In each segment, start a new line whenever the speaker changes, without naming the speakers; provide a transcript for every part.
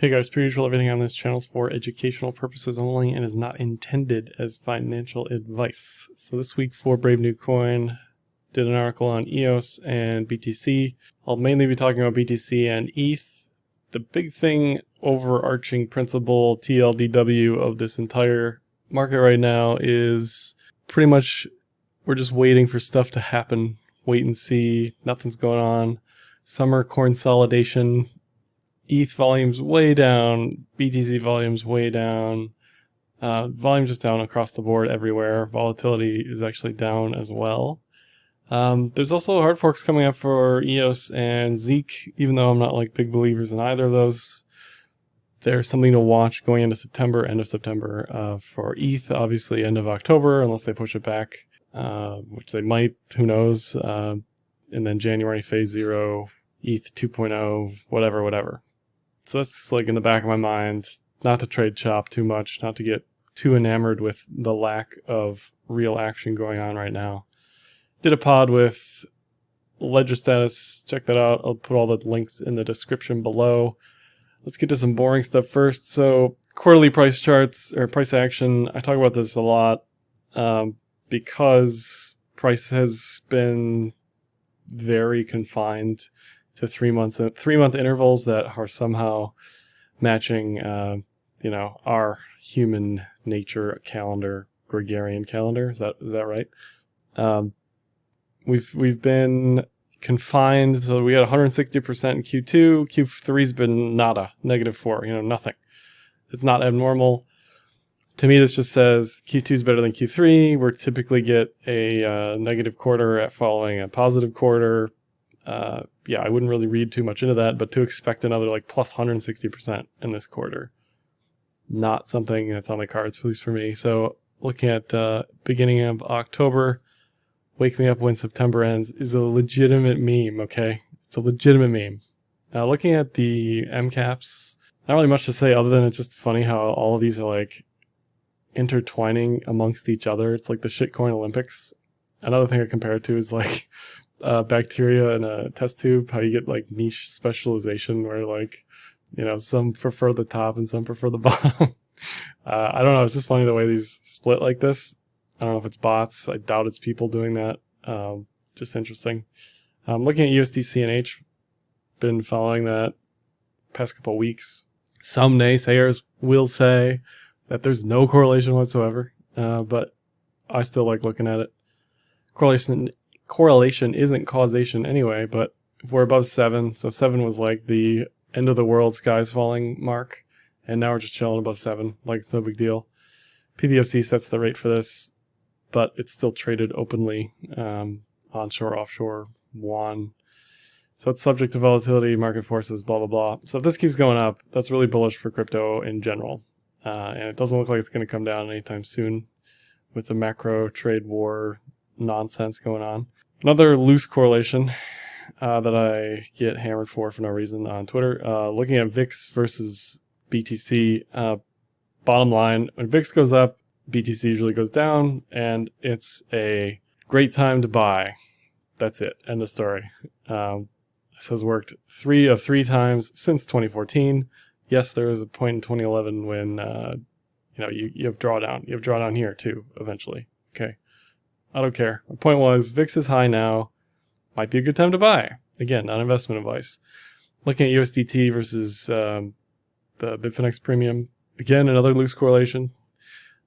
Hey guys, per usual, everything on this channel is for educational purposes only and is not intended as financial advice. So this week for BraveNewCoin, did an article on EOS and BTC. I'll mainly be talking about BTC and ETH. The big thing, overarching principle, TLDW of this entire market right now is pretty much we're just waiting for stuff to happen. Wait and see, nothing's going on. Summer Cornsolidation. ETH volume's way down, BTC volume's way down, volume just down across the board everywhere. Volatility is actually down as well. There's also hard forks coming up for EOS and Zeke, even though I'm not like big believers in either of those. There's something to watch going into September, end of September. For ETH, obviously end of October, unless they push it back, which they might, who knows. And then January phase 0, ETH 2.0, whatever. So that's like in the back of my mind, not to trade chop too much, not to get too enamored with the lack of real action going on right now. Did a pod with Ledger Status, check that out. I'll put all the links in the description below. Let's get to some boring stuff first. So quarterly price charts or price action, I talk about this a lot because price has been very confined to 3 month intervals that are somehow matching, our human nature calendar, Gregorian calendar. Is that right? We've been confined. So we had 160% in Q2. Q3's been nada, -4. Nothing. It's not abnormal. To me, this just says Q2 is better than Q3. We're typically get a negative quarter following a positive quarter. I wouldn't really read too much into that, but to expect another like plus 160% in this quarter, not something that's on the cards, at least for me. So looking at beginning of October, wake me up when September ends is a legitimate meme, okay? It's a legitimate meme. Now looking at the MCAPs, not really much to say other than it's just funny how all of these are like intertwining amongst each other. It's like the shitcoin Olympics. Another thing I compare it to is like bacteria in a test tube, how you get like niche specialization where like, some prefer the top and some prefer the bottom. I don't know. It's just funny the way these split like this. I don't know if it's bots. I doubt it's people doing that. Just interesting. Looking at USDC&H, been following that past couple Weeks. Some naysayers will say that there's no correlation whatsoever, but I still like looking at it. Correlation isn't causation anyway, but if we're above 7, so 7 was like the end of the world, skies falling mark, and now we're just chilling above 7, like it's no big deal. PBOC sets the rate for this, but it's still traded openly, onshore, offshore, yuan. So it's subject to volatility, market forces, blah, blah, blah. So if this keeps going up, that's really bullish for crypto in general. And it doesn't look like it's going to come down anytime soon with the macro trade war nonsense going on. Another loose correlation that I get hammered for no reason on Twitter, looking at VIX versus BTC. Bottom line, when VIX goes up, BTC usually goes down, and it's a great time to buy. That's it. End of story. This has worked 3 of 3 times since 2014. Yes, there was a point in 2011 when you have drawdown. You have drawdown here too, eventually. Okay. I don't care. My point was, VIX is high now. Might be a good time to buy. Again, not investment advice. Looking at USDT versus the Bitfinex premium. Again, another loose correlation.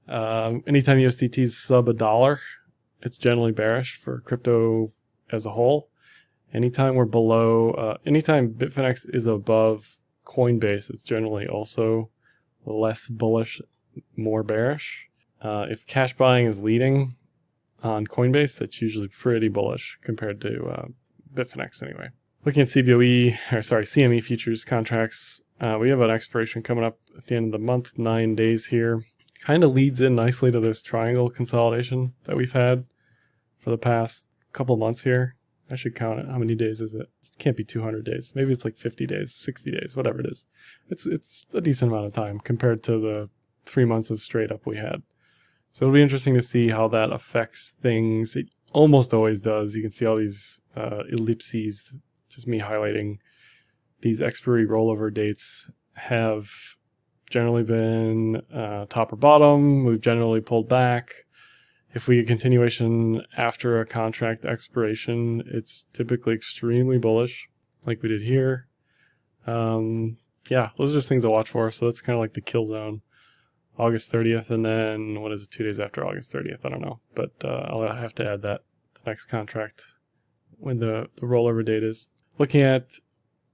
Anytime USDT is sub $1, it's generally bearish for crypto as a whole. Anytime we're below, anytime Bitfinex is above Coinbase, it's generally also less bullish, more bearish. If cash buying is leading on Coinbase, that's usually pretty bullish compared to Bitfinex anyway. Looking at CME futures contracts, we have an expiration coming up at the end of the month, 9 days here. Kind of leads in nicely to this triangle consolidation that we've had for the past couple months here. I should count it. How many days is it? It can't be 200 days. Maybe it's like 50 days, 60 days, whatever it is. It's a decent amount of time compared to the 3 months of straight up we had. So it'll be interesting to see how that affects things. It almost always does. You can see all these ellipses, just me highlighting these expiry rollover dates have generally been top or bottom. We've generally pulled back. If we get continuation after a contract expiration, it's typically extremely bullish, like we did here. Yeah, those are just things to watch for. So that's kind of like the kill zone. August 30th, and then what is it, 2 days after August 30th? I don't know, but I'll have to add that the next contract when the rollover date is. Looking at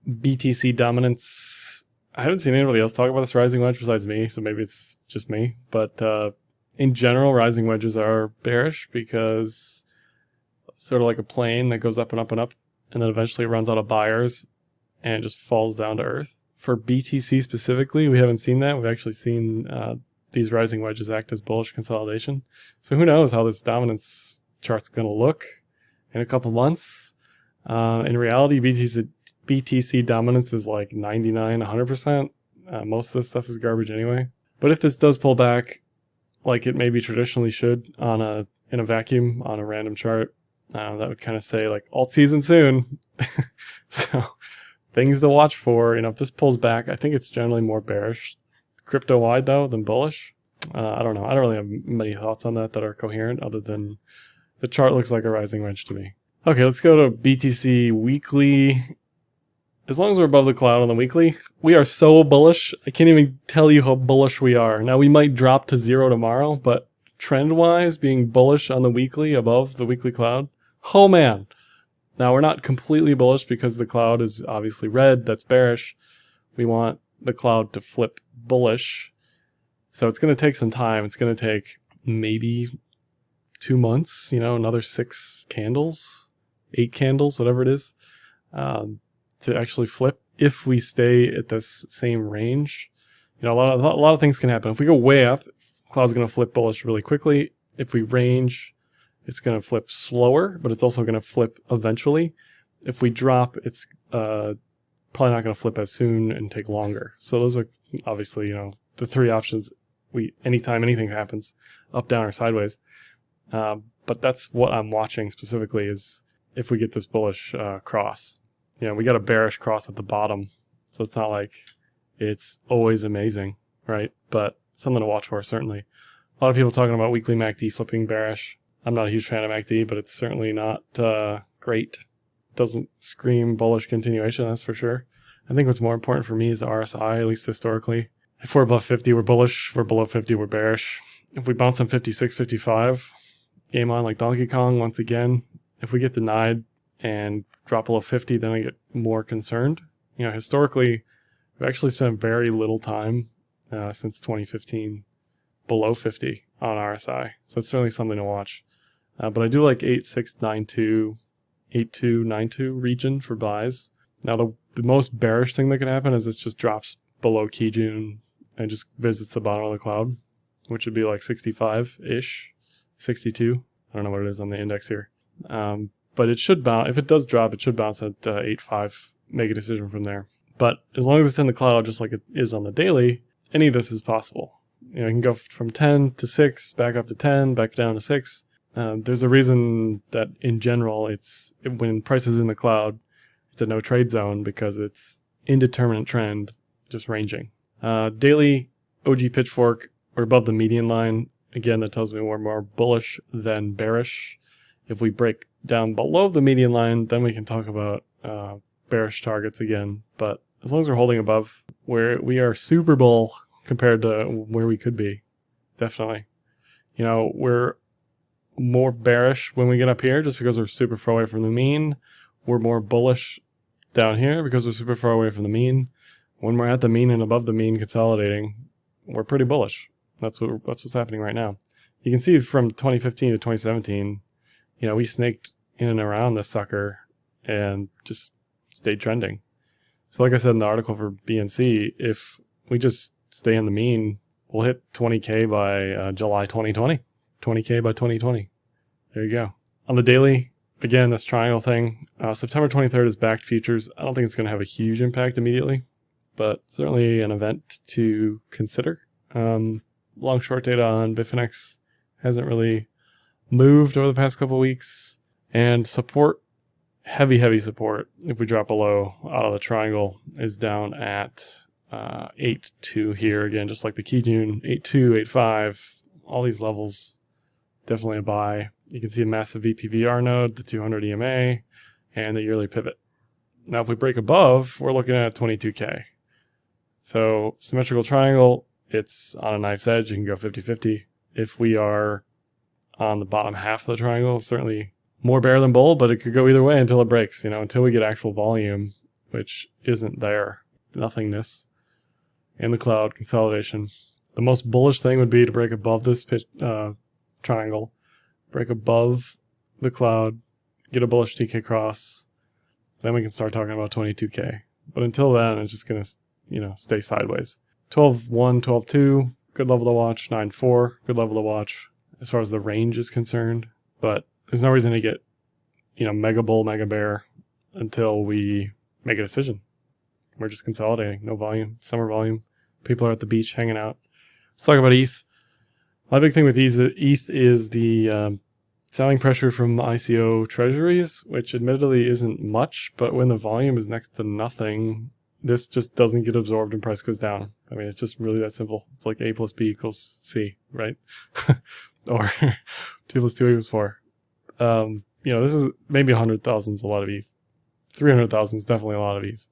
BTC dominance, I haven't seen anybody else talk about this rising wedge besides me, so maybe it's just me. But in general, rising wedges are bearish because it's sort of like a plane that goes up and up and up, and then eventually it runs out of buyers and it just falls down to earth. For BTC specifically, we haven't seen that. We've actually seen these rising wedges act as bullish consolidation. So who knows how this dominance chart's going to look in a couple months. In reality, BTC dominance is like 99, 100%. Most of this stuff is garbage anyway. But if this does pull back, like it maybe traditionally should in a vacuum on a random chart, that would kind of say like alt season soon. So things to watch for. If this pulls back, I think it's generally more bearish crypto wide though than bullish. I don't know. I don't really have many thoughts on that are coherent other than the chart looks like a rising wedge to me. Okay, let's go to BTC weekly. As long as we're above the cloud on the weekly, we are so bullish. I can't even tell you how bullish we are. Now we might drop to 0 tomorrow, but trend wise, being bullish on the weekly above the weekly cloud, oh man. Now we're not completely bullish because the cloud is obviously red. That's bearish. We want the cloud to flip bullish. So it's going to take some time. It's going to take maybe 2 months, another 6 candles, 8 candles, whatever it is, to actually flip if we stay at this same range. A lot of things can happen. If we go way up, cloud's going to flip bullish really quickly. If we range, it's going to flip slower, but it's also going to flip eventually. If we drop, it's probably not going to flip as soon and take longer. So those are obviously, the 3 options. Anytime anything happens, up, down, or sideways. But that's what I'm watching specifically is if we get this bullish cross. We got a bearish cross at the bottom, so it's not like it's always amazing, right? But something to watch for, certainly. A lot of people talking about weekly MACD flipping bearish. I'm not a huge fan of MACD, but it's certainly not great. Doesn't scream bullish continuation, that's for sure. I think what's more important for me is the RSI, at least historically. If we're above 50, we're bullish. If we're below 50, we're bearish. If we bounce on 56, 55, game on like Donkey Kong once again. If we get denied and drop below 50, then I get more concerned. Historically, we've actually spent very little time since 2015 below 50 on RSI. So it's certainly something to watch. But I do like 8692, 8292 region for buys. Now, the most bearish thing that could happen is this just drops below Kijun and just visits the bottom of the cloud, which would be like 65-ish, 62. I don't know what it is on the index here. But it should bounce. If it does drop, it should bounce at 8.5, make a decision from there. But as long as it's in the cloud, just like it is on the daily, any of this is possible. You can go from 10 to 6, back up to 10, back down to 6. There's a reason that in general, when price is in the cloud, it's a no trade zone because it's indeterminate trend, just ranging. Daily OG Pitchfork, we're above the median line. Again, that tells me we're more bullish than bearish. If we break down below the median line, then we can talk about bearish targets again. But as long as we're holding above, we are super bull compared to where we could be. Definitely. We're more bearish when we get up here just because we're super far away from the mean. We're more bullish down here because we're super far away from the mean. When we're at the mean and above the mean consolidating, we're pretty bullish. That's what's happening right now. You can see from 2015 to 2017, we snaked in and around this sucker and just stayed trending. So like I said in the article for BNC, if we just stay in the mean, we'll hit 20K by July 2020. 20K by 2020. There you go. On the daily, again, this triangle thing, September 23rd is backed futures. I don't think it's going to have a huge impact immediately, but certainly an event to consider. Long short data on Bitfinex hasn't really moved over the past couple of weeks, and support, heavy support, if we drop below out of the triangle, is down at 8.2 here again, just like the Kijun, 8.2, 8.5, all these levels, definitely a buy. You can see a massive VPVR node, the 200 EMA, and the yearly pivot. Now, if we break above, we're looking at 22K. So symmetrical triangle, it's on a knife's edge. You can go 50-50. If we are on the bottom half of the triangle, it's certainly more bear than bull, but it could go either way until it breaks, until we get actual volume, which isn't there. Nothingness in the cloud, consolidation. The most bullish thing would be to break above this triangle, break above the cloud, get a bullish TK cross, then we can start talking about 22K. But until then, it's just going to, stay sideways. 12.1, 12.2, good level to watch. 9.4, good level to watch as far as the range is concerned. But there's no reason to get, mega bull, mega bear until we make a decision. We're just consolidating. No volume, summer volume. People are at the beach hanging out. Let's talk about ETH. My big thing with ETH is the selling pressure from ICO treasuries, which admittedly isn't much, but when the volume is next to nothing, this just doesn't get absorbed and price goes down. I mean, it's just really that simple. It's like A plus B equals C, right? Or 2 plus 2 equals 4. This is maybe 100,000 is a lot of ETH. 300,000 is definitely a lot of ETH.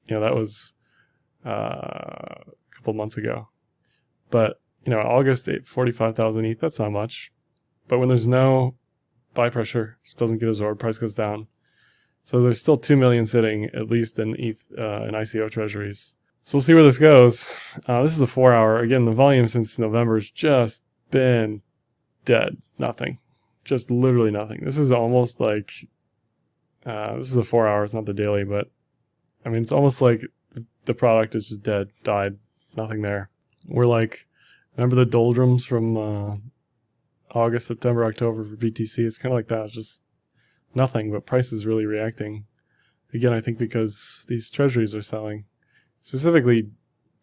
That was a couple months ago. But, August, 45,000 ETH, that's not much. But when there's no buy pressure, it just doesn't get absorbed, price goes down. So there's still 2 million sitting, at least in ETH and ICO treasuries. So we'll see where this goes. This is a 4-hour. Again, the volume since November has just been dead. Nothing. Just literally nothing. This is almost like, this is a 4 hours, not the daily, but I mean, it's almost like the product is just dead, died, nothing there. We're like, remember the doldrums from August, September, October for BTC? It's kind of like that. It's just nothing, but price is really reacting. Again, I think because these treasuries are selling. Specifically,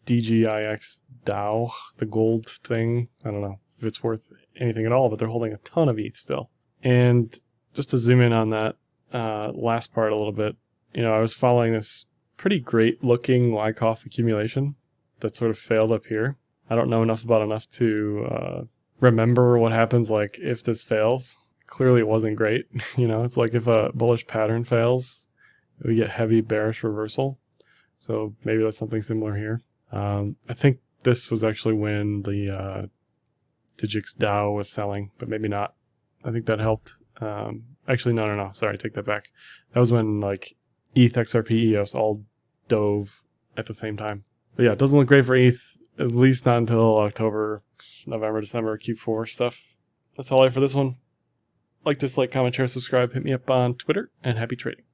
DGIX DAO, the gold thing. I don't know if it's worth anything at all, but they're holding a ton of ETH still. And just to zoom in on that last part a little bit, I was following this pretty great looking Wyckoff accumulation that sort of failed up here. I don't know enough to remember what happens like if this fails. Clearly it wasn't great. It's like if a bullish pattern fails, we get heavy bearish reversal. So maybe that's something similar here. I think this was actually when the Digix DAO was selling, but maybe not. I think that helped. Actually, no. Sorry, take that back. That was when like ETH, XRP, EOS all dove at the same time. But yeah, it doesn't look great for ETH, at least not until October, November, December, Q4 stuff. That's all I have for this one. Like, dislike, comment, share, subscribe. Hit me up on Twitter, and happy trading.